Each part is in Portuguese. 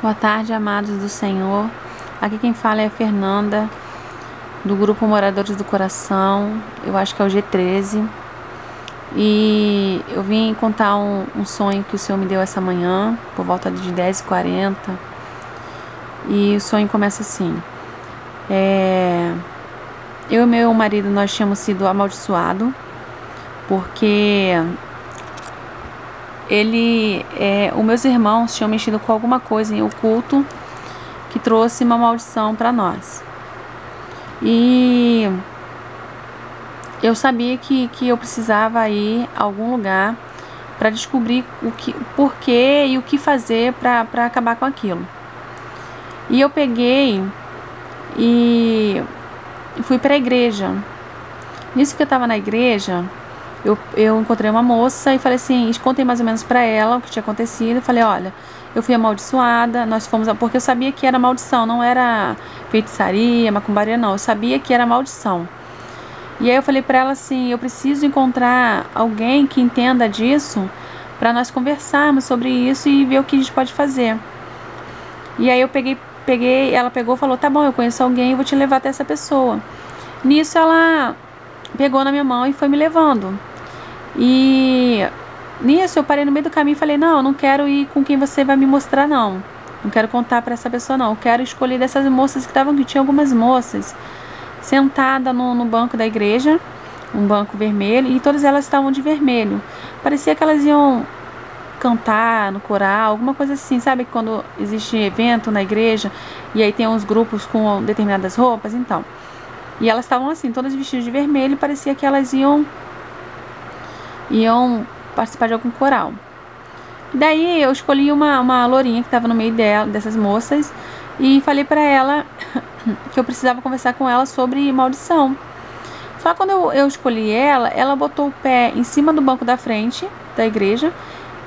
Boa tarde, amados do Senhor. Aqui quem fala é a Fernanda, do grupo Moradores do Coração. Eu acho que é o G13. E eu vim contar um sonho que o Senhor me deu essa manhã, por volta de 10h40. E o sonho começa assim. Eu e meu marido, nós tínhamos sido amaldiçoados, porque os meus irmãos tinham mexido com alguma coisa em oculto que trouxe uma maldição para nós. E eu sabia que eu precisava ir a algum lugar para descobrir o porquê e o que fazer para acabar com aquilo. E eu peguei e fui para a igreja. Nisso que eu estava na igreja, eu encontrei uma moça e falei assim, contei mais ou menos para ela o que tinha acontecido. Eu falei, olha, eu fui amaldiçoada, nós fomos, porque eu sabia que era maldição, não era feitiçaria, macumbaria, não, eu sabia que era maldição. E aí eu falei para ela assim, eu preciso encontrar alguém que entenda disso para nós conversarmos sobre isso e ver o que a gente pode fazer. E aí eu ela pegou e falou, tá bom, eu conheço alguém, eu vou te levar até essa pessoa. Nisso ela pegou na minha mão e foi me levando. E nisso eu parei no meio do caminho e falei, não, eu não quero ir com quem você vai me mostrar, não. Não quero contar para essa pessoa, não. Eu quero escolher dessas moças que estavam aqui. Tinha algumas moças sentadas no banco da igreja, um banco vermelho, e todas elas estavam de vermelho. Parecia que elas iam cantar no coral, alguma coisa assim, sabe? Quando existe evento na igreja e aí tem uns grupos com determinadas roupas, então. E elas estavam assim, todas vestidas de vermelho, e parecia que elas iam participar de algum coral. E daí eu escolhi uma lourinha que estava no meio dessas moças e falei para ela que eu precisava conversar com ela sobre maldição. Só que quando eu escolhi ela botou o pé em cima do banco da frente da igreja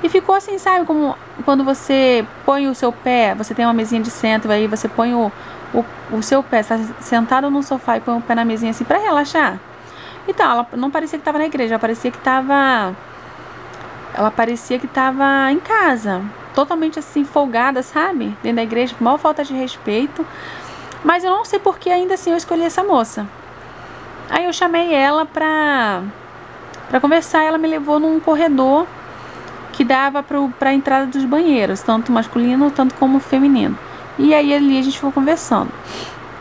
e ficou assim, sabe? Como quando você põe o seu pé, você tem uma mesinha de centro, aí você põe o seu pé, está sentado no sofá e põe o pé na mesinha assim para relaxar. Então, ela não parecia que estava na igreja, ela parecia que estava em casa, totalmente assim, folgada, sabe? Dentro da igreja, com maior falta de respeito. Mas eu não sei por que ainda assim eu escolhi essa moça. Aí eu chamei ela pra conversar, ela me levou num corredor que dava pra entrada dos banheiros, tanto masculino, tanto como feminino. E aí ali a gente ficou conversando.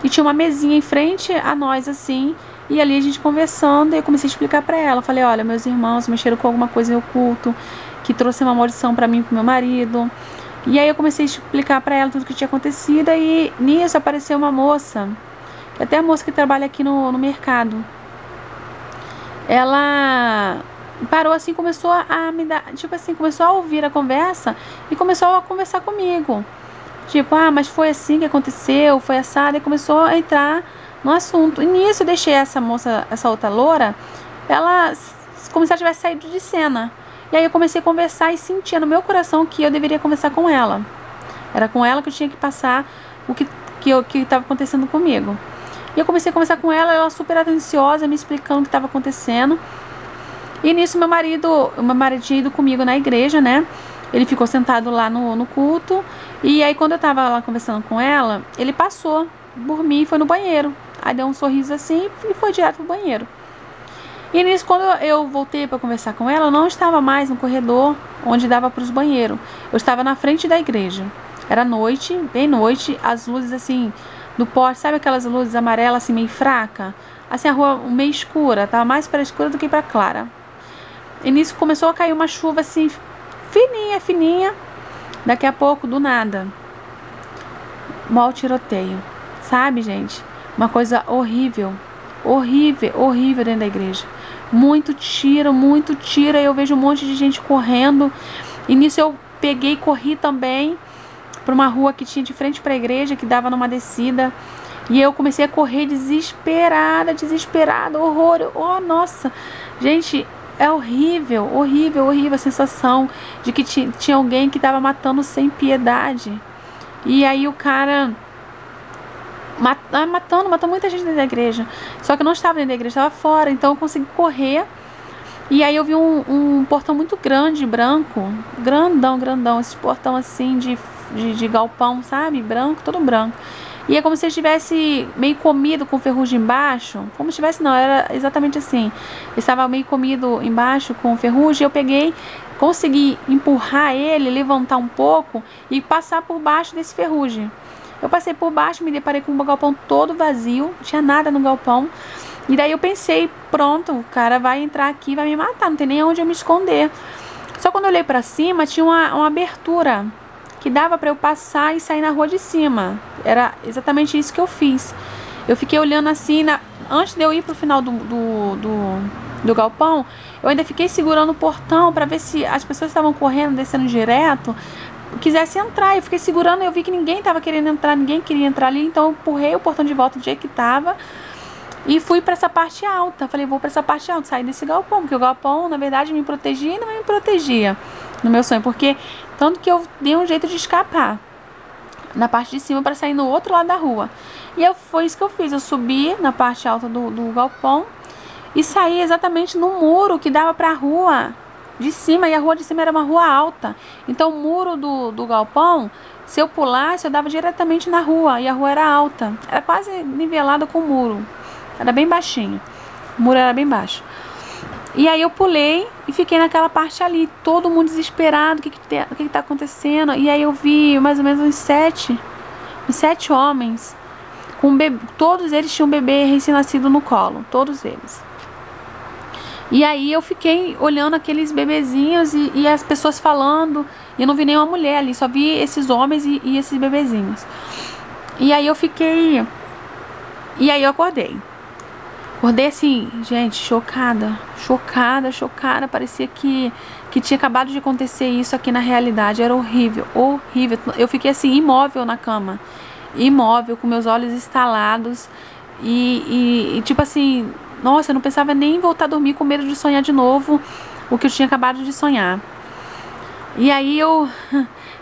E tinha uma mesinha em frente a nós, assim, e ali a gente conversando, e eu comecei a explicar pra ela. Falei, olha, meus irmãos mexeram com alguma coisa em oculto, que trouxe uma maldição pra mim e pro meu marido. E aí eu comecei a explicar pra ela tudo o que tinha acontecido, e nisso apareceu uma moça, que até a moça que trabalha aqui no mercado. Ela parou assim, começou a me dar, tipo assim, começou a ouvir a conversa e começou a conversar comigo. Tipo, mas foi assim que aconteceu, foi assado, e começou a entrar no assunto. E nisso eu deixei essa moça, essa outra loura, ela como se ela tivesse saído de cena. E aí eu comecei a conversar e sentia no meu coração que eu deveria conversar com ela. Era com ela que eu tinha que passar o que estava acontecendo comigo. E eu comecei a conversar com ela super atenciosa, me explicando o que estava acontecendo. E nisso meu marido tinha ido comigo na igreja, né? Ele ficou sentado lá no culto. E aí quando eu tava lá conversando com ela, ele passou por mim e foi no banheiro. Aí deu um sorriso assim e foi direto pro banheiro. E nisso, quando eu voltei para conversar com ela, eu não estava mais no corredor onde dava para os banheiros. Eu estava na frente da igreja. Era noite, bem noite, as luzes assim do poste, sabe aquelas luzes amarelas assim meio fraca? Assim a rua meio escura, tava mais para escura do que para clara. E nisso começou a cair uma chuva assim fininha, fininha. Daqui a pouco, do nada, mau tiroteio. Sabe, gente? Uma coisa horrível. Horrível, horrível dentro da igreja. Muito tiro, e eu vejo um monte de gente correndo. E nisso eu peguei e corri também para uma rua que tinha de frente para a igreja, que dava numa descida. E eu comecei a correr desesperada, horror. Oh, nossa. Gente, é horrível, horrível, horrível a sensação de que tinha alguém que estava matando sem piedade. E aí o cara matou muita gente dentro da igreja. Só que eu não estava dentro da igreja, estava fora. Então eu consegui correr. E aí eu vi um portão muito grande, branco. Grandão. Esse portão assim de galpão, sabe? Branco, todo branco. E é como se ele estivesse meio comido com ferrugem embaixo. Como se tivesse, não, era exatamente assim. Ele estava meio comido embaixo com ferrugem. Eu peguei, consegui empurrar ele, levantar um pouco e passar por baixo desse ferrugem. Eu passei por baixo, me deparei com um galpão todo vazio, não tinha nada no galpão. E daí eu pensei, pronto, o cara vai entrar aqui e vai me matar, não tem nem onde eu me esconder. Só quando eu olhei pra cima, tinha uma abertura que dava pra eu passar e sair na rua de cima. Era exatamente isso que eu fiz. Eu fiquei olhando assim, antes de eu ir pro final do galpão, eu ainda fiquei segurando o portão pra ver se as pessoas que estavam correndo, descendo direto, quisesse entrar. Eu fiquei segurando e eu vi que ninguém estava querendo entrar, ninguém queria entrar ali, então eu empurrei o portão de volta do jeito que estava e fui para essa parte alta. Falei, vou para essa parte alta, sair desse galpão, porque o galpão, na verdade, me protegia e não me protegia no meu sonho, porque tanto que eu dei um jeito de escapar na parte de cima para sair no outro lado da rua. E foi isso que eu fiz, eu subi na parte alta do galpão e saí exatamente no muro que dava para a rua de cima, e a rua de cima era uma rua alta. Então o muro do galpão, se eu pulasse, eu dava diretamente na rua, e a rua era alta. Era quase nivelada com o muro. Era bem baixinho. O muro era bem baixo. E aí eu pulei e fiquei naquela parte ali, todo mundo desesperado, o que tá acontecendo? E aí eu vi mais ou menos uns sete homens, com um bebê, todos eles tinham um bebê recém-nascido no colo, todos eles. E aí eu fiquei olhando aqueles bebezinhos e as pessoas falando, e eu não vi nenhuma mulher ali, só vi esses homens e esses bebezinhos. E aí eu fiquei... E aí eu acordei. Acordei assim, gente, chocada, parecia que tinha acabado de acontecer isso aqui na realidade, era horrível, horrível. Eu fiquei assim, imóvel na cama, imóvel, com meus olhos estalados, e tipo assim... Nossa, eu não pensava nem em voltar a dormir com medo de sonhar de novo o que eu tinha acabado de sonhar. E aí eu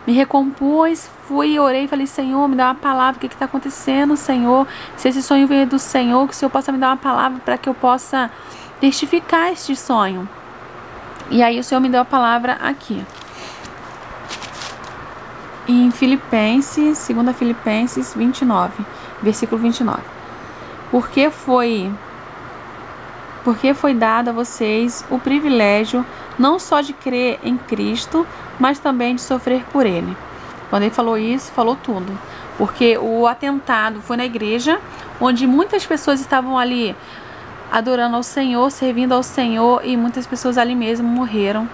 me recompus, fui, orei, falei, Senhor, me dá uma palavra, o que está acontecendo, Senhor? Se esse sonho veio do Senhor, que o Senhor possa me dar uma palavra para que eu possa testificar este sonho. E aí o Senhor me deu a palavra aqui. Em Filipenses, 2 Filipenses 29, versículo 29. Porque foi dado a vocês o privilégio não só de crer em Cristo, mas também de sofrer por Ele. Quando ele falou isso, falou tudo. Porque o atentado foi na igreja, onde muitas pessoas estavam ali adorando ao Senhor, servindo ao Senhor, e muitas pessoas ali mesmo morreram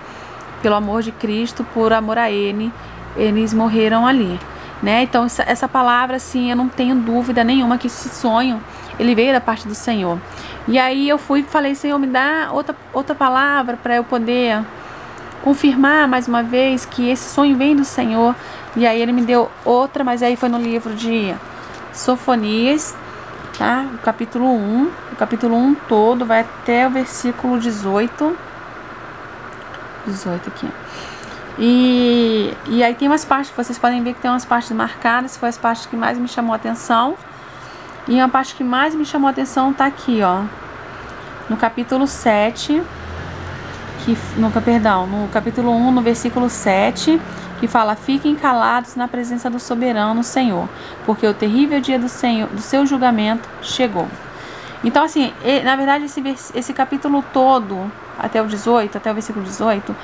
pelo amor de Cristo, por amor a Ele. Eles morreram ali, né? Então essa palavra, assim, eu não tenho dúvida nenhuma que esse sonho, ele veio da parte do Senhor. E aí eu fui e falei, Senhor, me dá outra palavra para eu poder confirmar mais uma vez que esse sonho vem do Senhor. E aí ele me deu outra, mas aí foi no livro de Sofonias, tá? O capítulo 1 todo, vai até o versículo 18 aqui. E aí tem umas partes, vocês podem ver que tem umas partes marcadas, foi as partes que mais me chamou a atenção. E a parte que mais me chamou a atenção tá aqui, ó. No capítulo 7, no capítulo 1, no versículo 7, que fala: fiquem calados na presença do soberano Senhor, porque o terrível dia do Senhor, do seu julgamento chegou. Então, assim, na verdade, esse capítulo todo, até o versículo 18,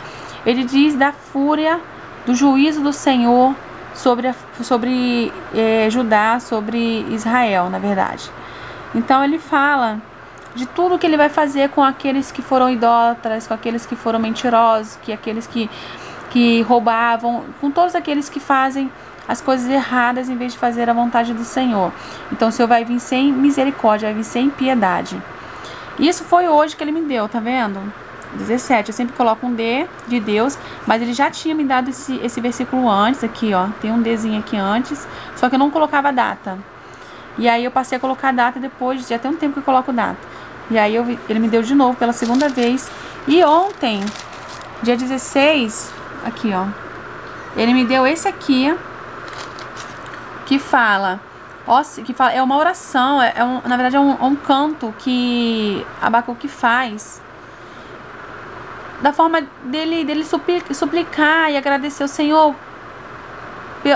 ele diz da fúria, do juízo do Senhor sobre Judá, sobre Israel, na verdade. Então ele fala de tudo que ele vai fazer com aqueles que foram idólatras, com aqueles que foram mentirosos, aqueles que roubavam, com todos aqueles que fazem as coisas erradas em vez de fazer a vontade do Senhor. Então o Senhor vai vir sem misericórdia, vai vir sem piedade. Isso foi hoje que ele me deu, tá vendo? 17, eu sempre coloco um D de Deus, mas ele já tinha me dado esse versículo antes, aqui ó, tem um Dzinho aqui antes, só que eu não colocava a data. E aí eu passei a colocar a data depois, já tem um tempo que eu coloco data. E aí ele me deu de novo pela segunda vez. E ontem, dia 16, aqui ó, ele me deu esse aqui, que fala, é uma oração, na verdade é um canto que Abacuque faz, da forma dele suplicar e agradecer ao Senhor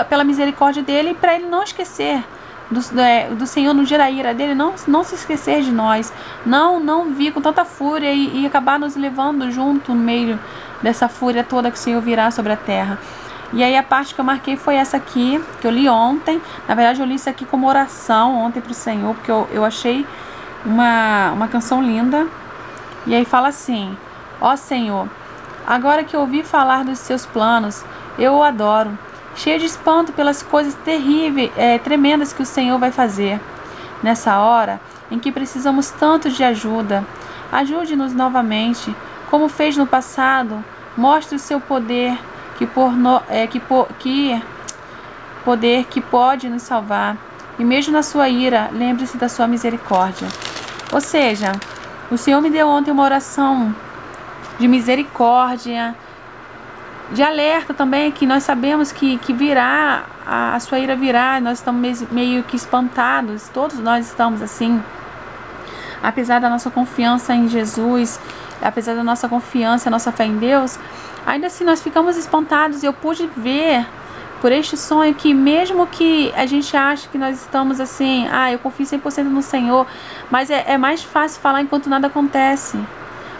pela misericórdia dele, para ele não esquecer do Senhor no dia da ira dele, não se esquecer de nós, não vir com tanta fúria e acabar nos levando junto no meio dessa fúria toda que o Senhor virá sobre a terra. E aí a parte que eu marquei foi essa aqui, que eu li ontem. Na verdade eu li isso aqui como oração ontem para o Senhor, porque eu achei uma canção linda. E aí fala assim: ó Senhor, agora que ouvi falar dos seus planos, eu o adoro, cheio de espanto pelas coisas terríveis, tremendas que o Senhor vai fazer. Nessa hora em que precisamos tanto de ajuda, ajude-nos novamente, como fez no passado. Mostre o seu poder, poder que pode nos salvar. E mesmo na sua ira, lembre-se da sua misericórdia. Ou seja, o Senhor me deu ontem uma oração de misericórdia, de alerta também, que nós sabemos que virá, a sua ira virá, nós estamos meio que espantados, todos nós estamos assim, apesar da nossa confiança em Jesus, apesar da nossa confiança, a nossa fé em Deus, ainda assim nós ficamos espantados. E eu pude ver por este sonho que mesmo que a gente ache que nós estamos assim, eu confio 100% no Senhor, mas é mais fácil falar enquanto nada acontece.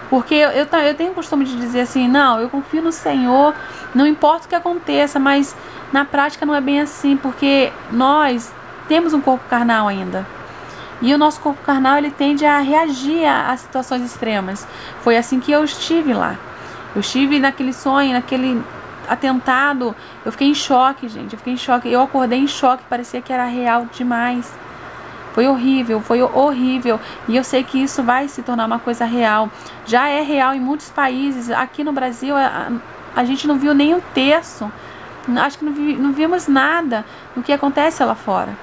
Porque eu tenho o costume de dizer assim, não, eu confio no Senhor, não importa o que aconteça, mas na prática não é bem assim, porque nós temos um corpo carnal ainda. E o nosso corpo carnal, ele tende a reagir a situações extremas. Foi assim que eu estive lá. Eu estive naquele sonho, naquele atentado, eu fiquei em choque, gente, eu fiquei em choque. Eu acordei em choque, parecia que era real demais. Foi horrível, e eu sei que isso vai se tornar uma coisa real. Já é real em muitos países. Aqui no Brasil, a gente não viu nem um terço, acho que não vimos nada do que acontece lá fora.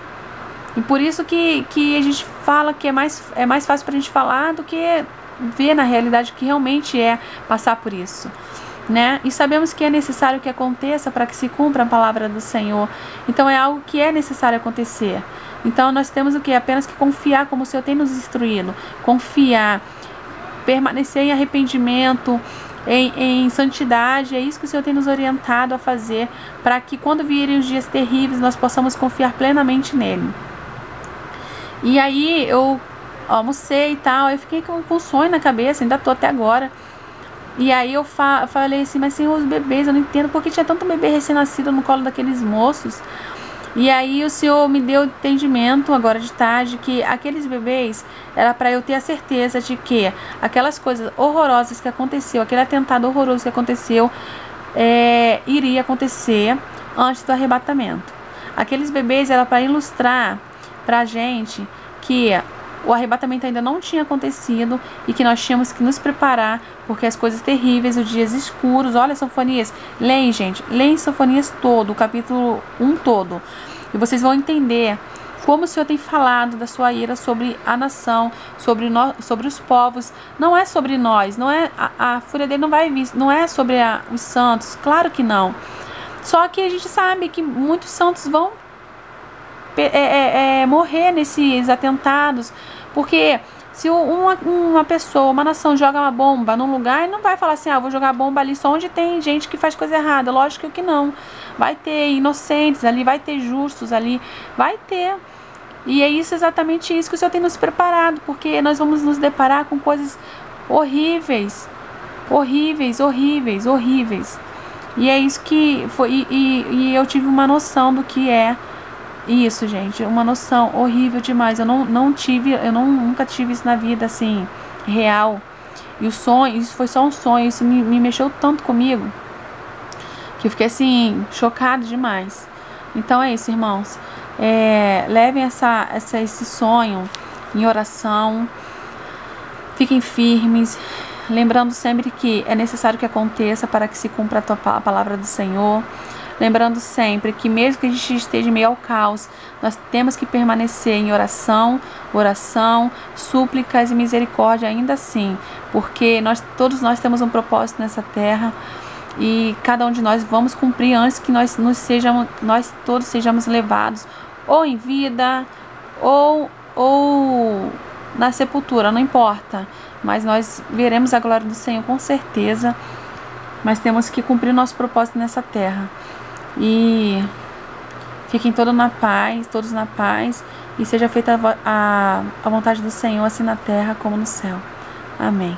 E por isso que a gente fala que é mais fácil pra gente falar do que ver na realidade o que realmente é passar por isso, né? E sabemos que é necessário que aconteça para que se cumpra a palavra do Senhor. Então é algo que é necessário acontecer. Então nós temos o que? Apenas que confiar como o Senhor tem nos instruído. Confiar, permanecer em arrependimento, em santidade. É isso que o Senhor tem nos orientado a fazer, para que quando virem os dias terríveis nós possamos confiar plenamente nele. E aí eu almocei e tal, eu fiquei com um sonho na cabeça, ainda tô até agora. E aí eu falei assim, mas Senhor, os bebês, eu não entendo porque tinha tanto bebê recém-nascido no colo daqueles moços. E aí o Senhor me deu entendimento agora de tarde que aqueles bebês era para eu ter a certeza de que aquelas coisas horrorosas que aconteceu, aquele atentado horroroso que aconteceu, iria acontecer antes do arrebatamento. Aqueles bebês era para ilustrar pra gente que o arrebatamento ainda não tinha acontecido e que nós tínhamos que nos preparar, porque as coisas terríveis, os dias escuros. Olha, Sofonias, leem, gente, leem Sofonias todo, o capítulo 1 todo, e vocês vão entender como o Senhor tem falado da sua ira sobre a nação, sobre os povos. Não é sobre nós, não é a fúria dele não vai vir, não é sobre os santos, claro que não. Só que a gente sabe que muitos santos vão morrer nesses atentados, porque se uma pessoa, uma nação joga uma bomba num lugar, e não vai falar assim, vou jogar bomba ali só onde tem gente que faz coisa errada. Lógico que não, vai ter inocentes ali, vai ter justos ali, vai ter. E é isso, exatamente isso que o Senhor tem nos preparado, porque nós vamos nos deparar com coisas horríveis, horríveis. E é isso que foi, e eu tive uma noção do que é isso, gente, uma noção horrível demais. Eu nunca tive isso na vida, assim, real. E o sonho, isso foi só um sonho, isso me mexeu tanto comigo, que eu fiquei, assim, chocado demais. Então é isso, irmãos. Levem esse sonho em oração, fiquem firmes, lembrando sempre que é necessário que aconteça para que se cumpra a palavra do Senhor. Lembrando sempre que mesmo que a gente esteja meio ao caos, nós temos que permanecer em oração, súplicas e misericórdia ainda assim, porque todos nós temos um propósito nessa terra e cada um de nós vamos cumprir antes que nós todos sejamos levados ou em vida ou na sepultura, não importa, mas nós veremos a glória do Senhor com certeza. Mas temos que cumprir nosso propósito nessa terra. E Fiquem todos na paz, e seja feita a vontade do Senhor, assim na terra como no céu. Amém.